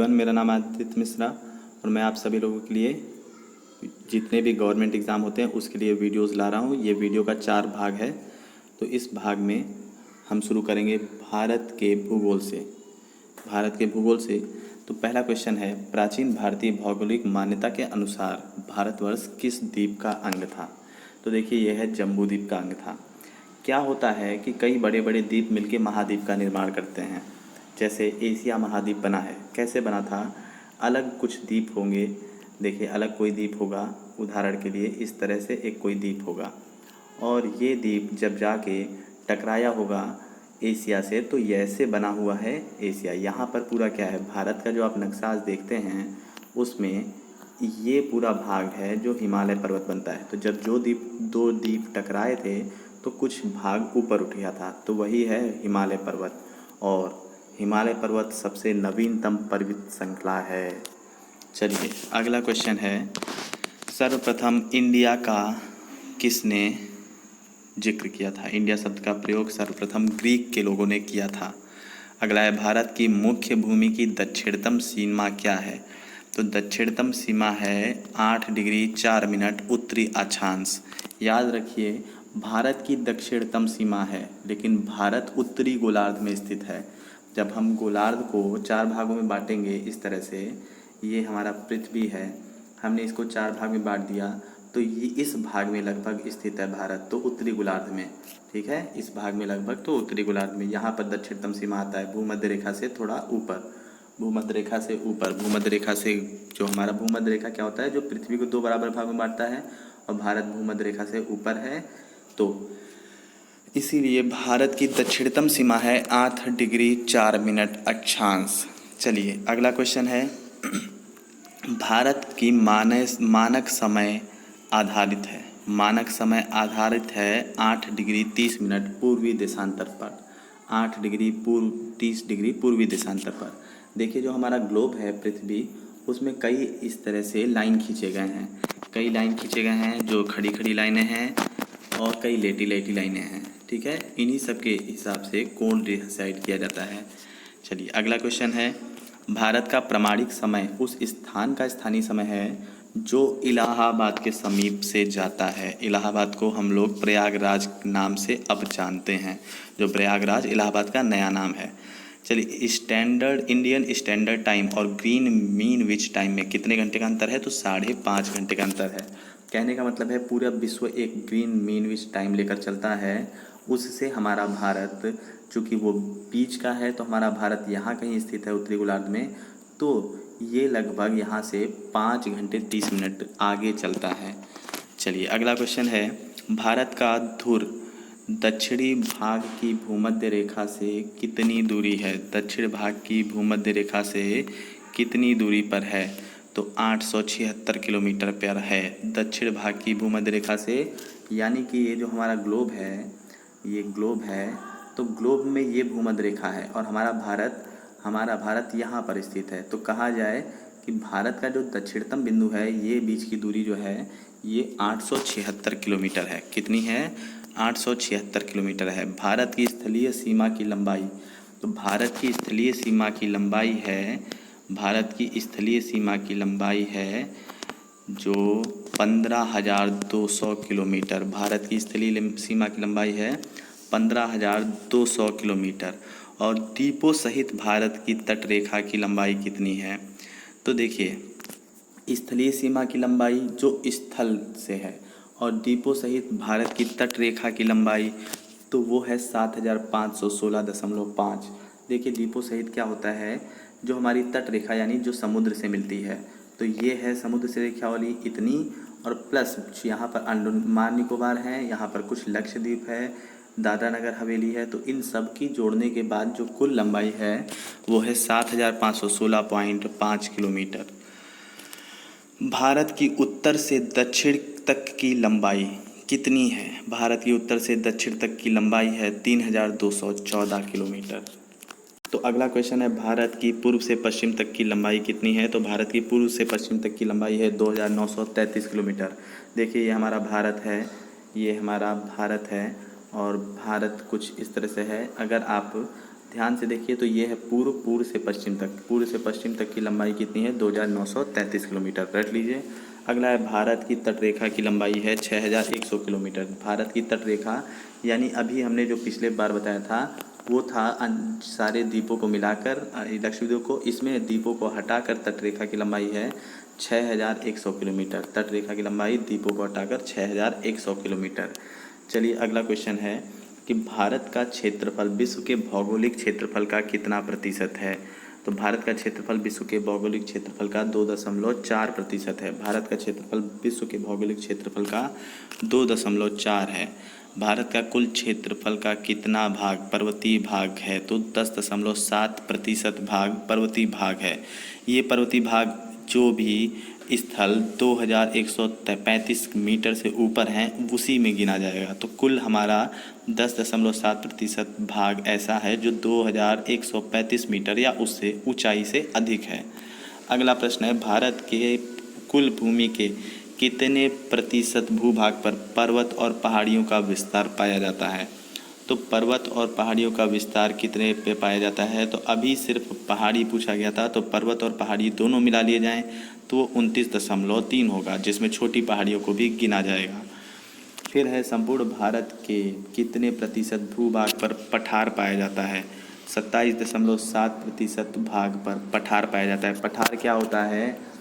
Everyone, मेरा नाम आदित्य मिश्रा और मैं आप सभी लोगों के लिए जितने भी गवर्नमेंट एग्ज़ाम होते हैं उसके लिए वीडियोस ला रहा हूँ। ये वीडियो का 4 भाग है। तो इस भाग में हम शुरू करेंगे भारत के भूगोल से। तो पहला क्वेश्चन है, प्राचीन भारतीय भौगोलिक मान्यता के अनुसार भारतवर्ष किस द्वीप का अंग था? तो देखिए, यह है जम्बू द्वीप का अंग था। क्या होता है कि कई बड़े बड़े द्वीप मिलकर महाद्वीप का निर्माण करते हैं। जैसे एशिया महाद्वीप बना है, कैसे बना था? अलग कुछ द्वीप होंगे। देखिए, अलग कोई द्वीप होगा, उदाहरण के लिए इस तरह से एक कोई द्वीप होगा और ये द्वीप जब जाके टकराया होगा एशिया से, तो ऐसे बना हुआ है एशिया। यहाँ पर पूरा क्या है, भारत का जो आप नक्शा आज देखते हैं उसमें ये पूरा भाग है जो हिमालय पर्वत बनता है। तो जब दो द्वीप टकराए थे तो कुछ भाग ऊपर उठ गया था, तो वही है हिमालय पर्वत। और हिमालय पर्वत सबसे नवीनतम पर्वत श्रृंखला है। चलिए, अगला क्वेश्चन है, सर्वप्रथम इंडिया का किसने जिक्र किया था? इंडिया शब्द का प्रयोग सर्वप्रथम ग्रीक के लोगों ने किया था। अगला है, भारत की मुख्य भूमि की दक्षिणतम सीमा क्या है? तो दक्षिणतम सीमा है 8 डिग्री 4 मिनट उत्तरी अक्षांश। याद रखिए, भारत की दक्षिणतम सीमा है, लेकिन भारत उत्तरी गोलार्ध में स्थित है। जब हम गोलार्ध को 4 भागों में बांटेंगे इस तरह से, ये हमारा पृथ्वी है, हमने इसको 4 भाग में बांट दिया, तो ये इस भाग में लगभग स्थित है भारत, तो उत्तरी गोलार्ध में। ठीक है, इस भाग में लगभग तो उत्तरी गोलार्ध में। यहाँ पर दक्षिणतम सीमा आता है भूमध्य रेखा से थोड़ा ऊपर, भूमध्य रेखा से ऊपर। भूमध्य रेखा से जो हमारा भूमध्य रेखा क्या होता है, जो पृथ्वी को 2 बराबर भाग में बांटता है, और भारत भूमध्य रेखा से ऊपर है, तो इसीलिए भारत की दक्षिणतम सीमा है 8 डिग्री 4 मिनट अक्षांश। चलिए, अगला क्वेश्चन है, भारत की मानक समय आधारित है। मानक समय आधारित है 8 डिग्री 30 मिनट पूर्वी देशांतर पर। 8 डिग्री 30 डिग्री पूर्वी देशांतर पर। देखिए, जो हमारा ग्लोब है पृथ्वी, उसमें कई इस तरह से लाइन खींचे गए हैं। कई लाइन खींचे गए हैं जो खड़ी खड़ी लाइनें हैं, और कई लेटी लेटी लाइनें हैं। ठीक है, इन्हीं सब के हिसाब से कोण डिसाइड किया जाता है। चलिए, अगला क्वेश्चन है, भारत का प्रमाणिक समय उस स्थान का स्थानीय समय है जो इलाहाबाद के समीप से जाता है। इलाहाबाद को हम लोग प्रयागराज नाम से अब जानते हैं, जो प्रयागराज इलाहाबाद का नया नाम है। चलिए, इंडियन स्टैंडर्ड टाइम और ग्रीन मीन विच टाइम में कितने घंटे का अंतर है? तो 5.5 घंटे का अंतर है। कहने का मतलब है पूरा विश्व एक ग्रीन मीन विच टाइम लेकर चलता है, उससे हमारा भारत, चूँकि वो बीच का है, तो हमारा भारत यहाँ कहीं स्थित है उत्तरी गोलार्ध में, तो ये लगभग यहाँ से 5 घंटे 30 मिनट आगे चलता है। चलिए, अगला क्वेश्चन है, भारत का ध्रुव दक्षिणी भाग की भूमध्य रेखा से कितनी दूरी है? दक्षिण भाग की भूमध्य रेखा से कितनी दूरी पर है? तो 876 किलोमीटर पर है दक्षिण भाग की भूमध्य रेखा से। यानी कि ये जो हमारा ग्लोब है, ये ग्लोब है, तो ग्लोब में ये भूमध्य रेखा है और हमारा भारत यहाँ पर स्थित है। तो कहा जाए कि भारत का जो दक्षिणतम बिंदु है, ये बीच की दूरी जो है ये 876 किलोमीटर है। कितनी है? 876 किलोमीटर है। भारत की स्थलीय सीमा की लंबाई, तो भारत की स्थलीय सीमा की लंबाई है जो 15,200 किलोमीटर। भारत की स्थलीय सीमा की लंबाई है 15,200 किलोमीटर। और द्वीपों सहित भारत की तट रेखा की लंबाई कितनी है? तो देखिए, स्थलीय सीमा की लंबाई जो स्थल से है, और द्वीपों सहित भारत की तट रेखा की लंबाई, तो वो है 7,516.5। देखिए, द्वीपों सहित क्या होता है, जो हमारी तट रेखा यानी जो समुद्र से मिलती है, तो ये है समुद्र से रेखा वाली इतनी, और प्लस यहाँ पर अंडमान निकोबार है, यहाँ पर कुछ लक्षद्वीप है, दादरा नगर हवेली है, तो इन सब की जोड़ने के बाद जो कुल लंबाई है वो है 7,516.5 किलोमीटर। भारत की उत्तर से दक्षिण तक की लंबाई कितनी है? भारत की उत्तर से दक्षिण तक की लंबाई है 3,214 किलोमीटर। तो अगला क्वेश्चन है, भारत की पूर्व से पश्चिम तक की लंबाई कितनी है? तो भारत की पूर्व से पश्चिम तक की लंबाई है 2,933 किलोमीटर। देखिए, ये हमारा भारत है, और भारत कुछ इस तरह से है। अगर आप ध्यान से देखिए तो ये है पूर्व से पश्चिम तक, पूर्व से पश्चिम तक की लंबाई कितनी है 2933 किलोमीटर, रट लीजिए। अगला है भारत की तटरेखा की लंबाई है 6100 किलोमीटर। भारत की तटरेखा यानी अभी हमने जो पिछले बार बताया था वो था सारे द्वीपों को मिलाकर लक्षद्वीप को, इसमें द्वीपों को हटाकर तटरेखा की लंबाई है 6100 किलोमीटर। तटरेखा की लंबाई द्वीपों को हटाकर 6100 किलोमीटर। चलिए अगला क्वेश्चन है कि भारत का क्षेत्रफल विश्व के भौगोलिक क्षेत्रफल का कितना प्रतिशत है। तो भारत का क्षेत्रफल विश्व के भौगोलिक क्षेत्रफल का 2.4% है। भारत का क्षेत्रफल विश्व के भौगोलिक क्षेत्रफल का 2.4 है। भारत का कुल क्षेत्रफल का कितना भाग पर्वतीय भाग है, तो 10.7% भाग पर्वतीय भाग है। ये पर्वतीय भाग जो भी स्थल 2135 मीटर से ऊपर हैं उसी में गिना जाएगा। तो कुल हमारा 10.7% भाग ऐसा है जो 2135 मीटर या उससे ऊंचाई से अधिक है। अगला प्रश्न है भारत के कुल भूमि के कितने प्रतिशत भूभाग पर पर्वत और पहाड़ियों का विस्तार पाया जाता है। तो पर्वत और पहाड़ियों का विस्तार कितने पे पाया जाता है, तो अभी सिर्फ पहाड़ी पूछा गया था, तो पर्वत और पहाड़ी दोनों मिला लिए जाएं तो 29.3 होगा, जिसमें छोटी पहाड़ियों को भी गिना जाएगा। फिर है संपूर्ण भारत के कितने प्रतिशत भूभाग पर पठार पाया जाता है। 27.7% भाग पर पठार पाया जाता है। पठार क्या होता है,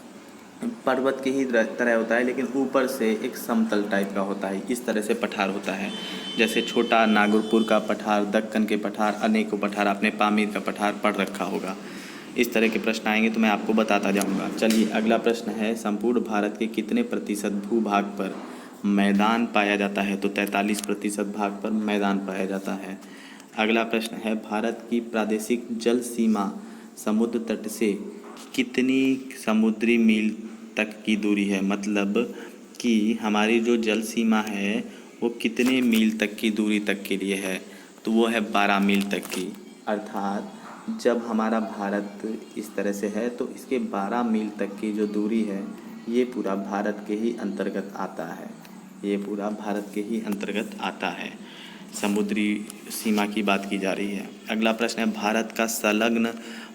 पर्वत के ही तरह होता है लेकिन ऊपर से एक समतल टाइप का होता है, इस तरह से पठार होता है। जैसे छोटा नागरपुर का पठार, दक्कन के पठार, अनेकों पठार, आपने पामीर का पठार पढ़ रखा होगा। इस तरह के प्रश्न आएंगे तो मैं आपको बताता जाऊंगा। चलिए अगला प्रश्न है संपूर्ण भारत के कितने प्रतिशत भूभाग पर मैदान पाया जाता है। तो 43% भाग पर मैदान पाया जाता है। अगला प्रश्न है भारत की प्रादेशिक जल सीमा समुद्र तट से कितनी समुद्री मील तक की दूरी है, मतलब कि हमारी जो जल सीमा है वो कितने मील तक की दूरी तक के लिए है, तो वो है 12 मील तक की। अर्थात जब हमारा भारत इस तरह से है तो इसके 12 मील तक की जो दूरी है ये पूरा भारत के ही अंतर्गत आता है। ये पूरा भारत के ही अंतर्गत आता है। समुद्री सीमा की बात की जा रही है। अगला प्रश्न है भारत का संलग्न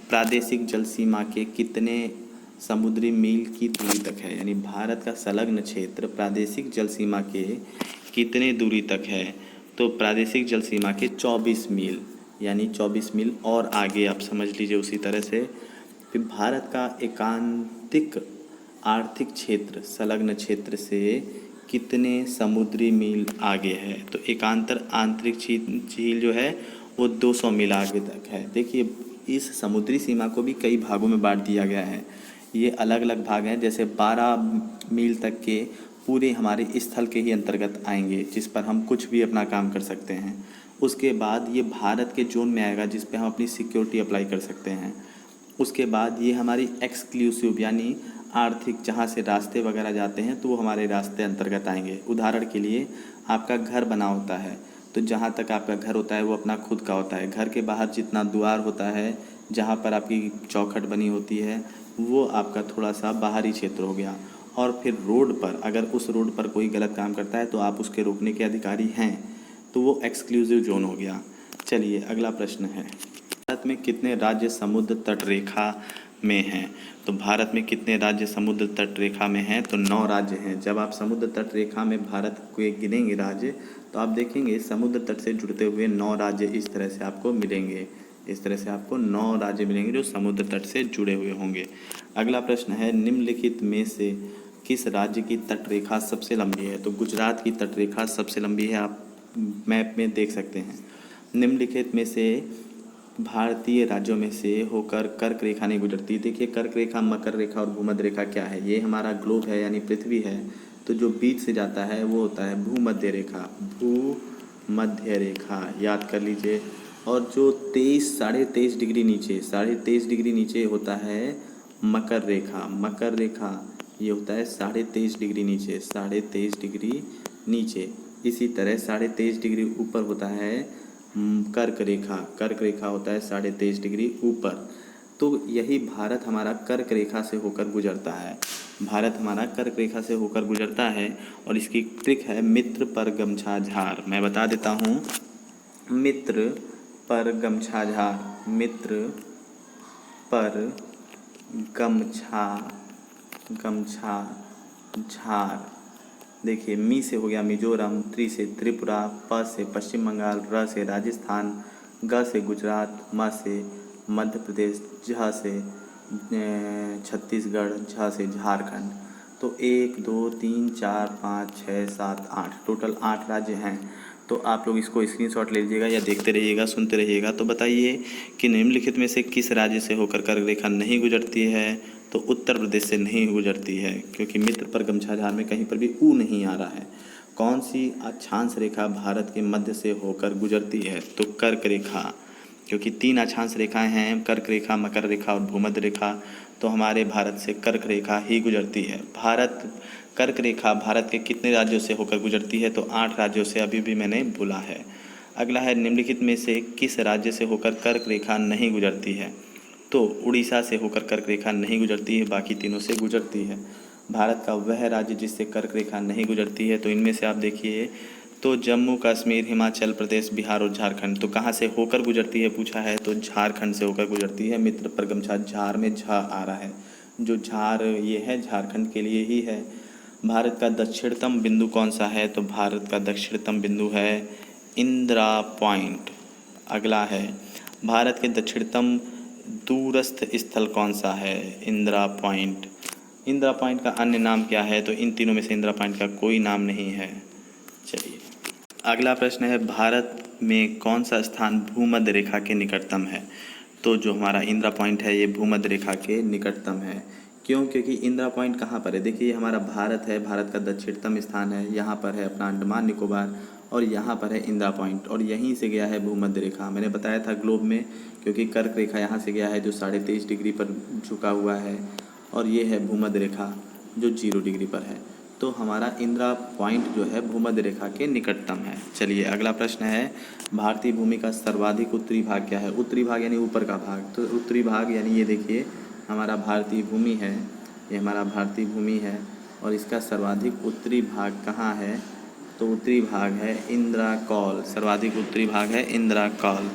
प्रादेशिक जल सीमा के कितने समुद्री मील की दूरी तक है, यानी भारत का संलग्न क्षेत्र प्रादेशिक जल सीमा के कितने दूरी तक है। तो प्रादेशिक जल सीमा के 24 मील, यानी 24 मील और आगे आप समझ लीजिए उसी तरह से। फिर भारत का एकांतिक आर्थिक क्षेत्र संलग्न क्षेत्र से कितने समुद्री मील आगे है। तो एकांतर आंतरिक झील जो है वो 200 मील आगे तक है। देखिए इस समुद्री सीमा को भी कई भागों में बांट दिया गया है। ये अलग अलग भाग हैं, जैसे 12 मील तक के पूरे हमारे स्थल के ही अंतर्गत आएंगे जिस पर हम कुछ भी अपना काम कर सकते हैं। उसके बाद ये भारत के जोन में आएगा जिस पे हम अपनी सिक्योरिटी अप्लाई कर सकते हैं। उसके बाद ये हमारी एक्सक्लूसिव यानी आर्थिक, जहाँ से रास्ते वगैरह जाते हैं तो वो हमारे रास्ते अंतर्गत आएंगे। उदाहरण के लिए आपका घर बना होता है तो जहाँ तक आपका घर होता है वो अपना खुद का होता है। घर के बाहर जितना द्वार होता है, जहाँ पर आपकी चौखट बनी होती है, वो आपका थोड़ा सा बाहरी क्षेत्र हो गया। और फिर रोड पर, अगर उस रोड पर कोई गलत काम करता है तो आप उसके रोकने के अधिकारी हैं, तो वो एक्सक्लूसिव जोन हो गया। चलिए अगला प्रश्न है भारत में कितने राज्य समुद्र तट रेखा में हैं। तो भारत में कितने राज्य समुद्र तट रेखा में हैं, तो 9 राज्य हैं। जब आप समुद्र तट रेखा में भारत को गिनेंगे राज्य तो आप देखेंगे समुद्र तट से जुड़ते हुए 9 राज्य इस तरह से आपको मिलेंगे। इस तरह से आपको 9 राज्य मिलेंगे जो समुद्र तट से जुड़े हुए होंगे। अगला प्रश्न है निम्नलिखित में से किस राज्य की तट रेखा सबसे लंबी है। तो गुजरात की तट रेखा सबसे लंबी है, आप मैप में देख सकते हैं। निम्नलिखित में से भारतीय राज्यों में से होकर कर्क रेखा नहीं गुजरती। देखिए कर्क रेखा, मकर रेखा और भूमध्य रेखा क्या है, ये हमारा ग्लोब है यानी पृथ्वी है, तो जो बीच से जाता है वो होता है भूमध्य रेखा। भूमध्य रेखा याद कर लीजिए। और जो 23.5 डिग्री नीचे, 23.5 डिग्री नीचे होता है मकर रेखा। मकर रेखा ये होता है 23.5 डिग्री नीचे, 23.5 डिग्री नीचे। इसी तरह 23.5 डिग्री ऊपर होता है कर्क रेखा। कर्क रेखा होता है 23.5 डिग्री ऊपर। तो यही भारत हमारा कर्क रेखा से होकर गुजरता है। भारत हमारा कर्क रेखा से होकर गुजरता है और इसकी ट्रिक है मित्र पर गमछा झार। मैं बता देता हूँ, मित्र पर गमछा झार, मित्र पर गमछा गमछा झार। देखिए, मी से हो गया मिजोरम, त्रि से त्रिपुरा, प से पश्चिम बंगाल, र से राजस्थान, ग से गुजरात, म से मध्य प्रदेश, झ से छत्तीसगढ़, झ से झारखंड। तो 1 2 3 4 5 6 7 8 टोटल 8 राज्य हैं। तो आप लोग इसको स्क्रीनशॉट ले लीजिएगा या देखते रहिएगा, सुनते रहिएगा। तो बताइए कि निम्नलिखित में से किस राज्य से होकर कर्क रेखा नहीं गुजरती है? तो उत्तर प्रदेश से नहीं गुजरती है, क्योंकि मित्र पर गमछा झार में कहीं पर भी ऊ नहीं आ रहा है। कौन सी अक्षांश रेखा भारत के मध्य से होकर गुजरती है? तो कर्क रेखा, क्योंकि 3 अक्षांश रेखाएं हैं, कर्क रेखा, मकर रेखा और भूमध्य रेखा। तो हमारे भारत से कर्क रेखा ही गुजरती है। कर्क रेखा भारत के कितने राज्यों से होकर गुजरती है? तो 8 राज्यों से, अभी भी मैंने बोला है। अगला है, निम्नलिखित में से किस राज्य से होकर कर्क रेखा नहीं गुजरती है? तो उड़ीसा से होकर कर्क रेखा नहीं गुजरती है, बाकी तीनों से गुजरती है। भारत का वह राज्य जिससे कर्क रेखा नहीं गुजरती है, तो इनमें से आप देखिए, तो जम्मू कश्मीर, हिमाचल प्रदेश, बिहार और झारखंड। तो कहाँ से होकर गुजरती है पूछा है, तो झारखंड से होकर गुजरती है। मित्र पर गमछा झार में झ आ रहा है, जो झार ये है झारखंड के लिए ही है। भारत का दक्षिणतम बिंदु कौन सा है? तो भारत का दक्षिणतम बिंदु है इंदिरा पॉइंट। अगला है, भारत के दक्षिणतम दूरस्थ स्थल कौन सा है? इंदिरा पॉइंट। इंदिरा पॉइंट का अन्य नाम क्या है? तो इन तीनों में से इंदिरा पॉइंट का कोई नाम नहीं है। चलिए, अगला प्रश्न है, भारत में कौन सा स्थान भूमध्य रेखा के निकटतम है? तो जो हमारा इंदिरा पॉइंट है ये भूमध्य रेखा के निकटतम है। क्यों? क्योंकि इंदिरा पॉइंट कहाँ पर है? देखिए, ये हमारा भारत है, भारत का दक्षिणतम स्थान है। यहाँ पर है अपना अंडमान निकोबार और यहाँ पर है इंदिरा पॉइंट, और यहीं से गया है भूमध्य रेखा। मैंने बताया था ग्लोब में, क्योंकि कर्क रेखा यहाँ से गया है जो 23.5 डिग्री पर झुका हुआ है, और ये है भूमध्य रेखा जो 0 डिग्री पर है। तो हमारा इंदिरा पॉइंट जो है भूमध्य रेखा के निकटतम है। चलिए, अगला प्रश्न है, भारतीय भूमि का सर्वाधिक उत्तरी भाग क्या है? उत्तरी भाग यानी ऊपर का भाग। तो उत्तरी भाग यानी ये देखिए, हमारा भारतीय भूमि है, ये हमारा भारतीय भूमि है, और इसका सर्वाधिक उत्तरी भाग कहाँ है? तो उत्तरी भाग है इंदिरा कौल। सर्वाधिक उत्तरी भाग है इंदिरा कौल,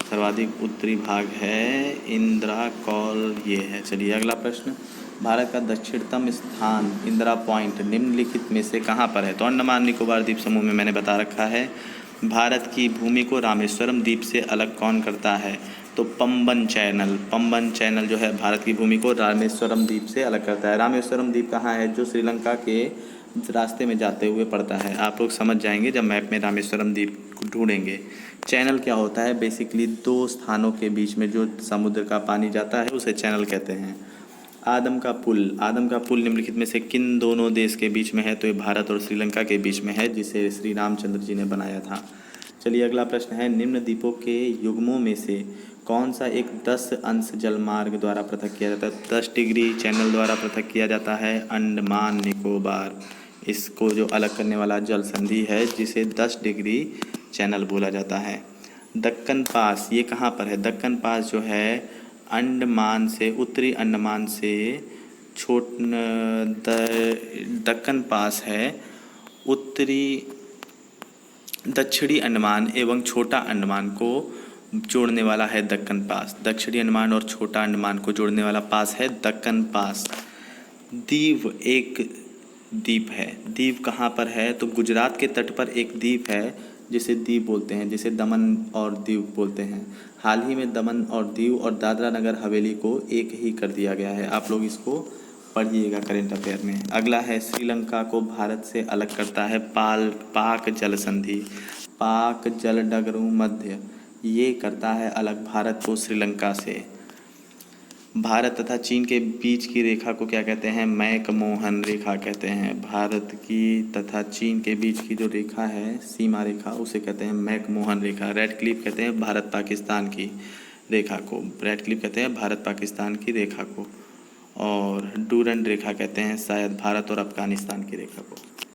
सर्वाधिक उत्तरी भाग है इंदिरा कौल, ये है। चलिए, अगला प्रश्न, भारत का दक्षिणतम स्थान इंदिरा पॉइंट निम्नलिखित में से कहाँ पर है? तो अंडमान निकोबार द्वीप समूह में मैंने बता रखा है। भारत की भूमि को रामेश्वरम द्वीप से अलग कौन करता है? तो पंबन चैनल। पंबन चैनल जो है भारत की भूमि को रामेश्वरम द्वीप से अलग करता है। रामेश्वरम द्वीप कहाँ है? जो श्रीलंका के रास्ते में जाते हुए पड़ता है। आप लोग समझ जाएंगे जब मैप में रामेश्वरम द्वीप ढूंढेंगे। चैनल क्या होता है? बेसिकली 2 स्थानों के बीच में जो समुद्र का पानी जाता है उसे चैनल कहते हैं। आदम का पुल। आदम का पुल निम्नलिखित में से किन दोनों देश के बीच में है? तो ये भारत और श्रीलंका के बीच में है, जिसे श्री रामचंद्र जी ने बनाया था। चलिए, अगला प्रश्न है, निम्न द्वीपों के युग्मों में से कौन सा एक 10 अंश जलमार्ग द्वारा पृथक किया जाता है? 10 डिग्री चैनल द्वारा पृथक किया जाता है अंडमान निकोबार। इसको जो अलग करने वाला जल संधि है, जिसे 10 डिग्री चैनल बोला जाता है। दक्कन पास, ये कहाँ पर है? दक्कन पास जो है अंडमान से, उत्तरी अंडमान से दक्कन पास है उत्तरी दक्षिणी अंडमान एवं छोटा अंडमान को जोड़ने वाला है दक्कन पास। दक्षिणी अंडमान और छोटा अंडमान को जोड़ने वाला पास है दक्कन पास। दीव एक द्वीप है। दीव कहाँ पर है? तो गुजरात के तट पर एक द्वीप है जिसे दीव बोलते हैं, जिसे दमन और दीव बोलते हैं। हाल ही में दमन और दीव और दादरा नगर हवेली को एक ही कर दिया गया है। आप लोग इसको पढ़िएगा करेंट अफेयर में। अगला है, श्रीलंका को भारत से अलग करता है पाक जल संधि। पाक जल डगरू मध्य, ये करता है अलग भारत को श्रीलंका से। भारत तथा चीन के बीच की रेखा को क्या कहते हैं? मैकमोहन रेखा कहते हैं। भारत की तथा चीन के बीच की जो रेखा है, सीमा रेखा, उसे कहते हैं मैकमोहन रेखा। रेड क्लिफ कहते हैं भारत पाकिस्तान की रेखा को। रेड क्लिफ कहते हैं भारत पाकिस्तान की रेखा को, और डूरंड रेखा कहते हैं शायद भारत और अफगानिस्तान की रेखा को।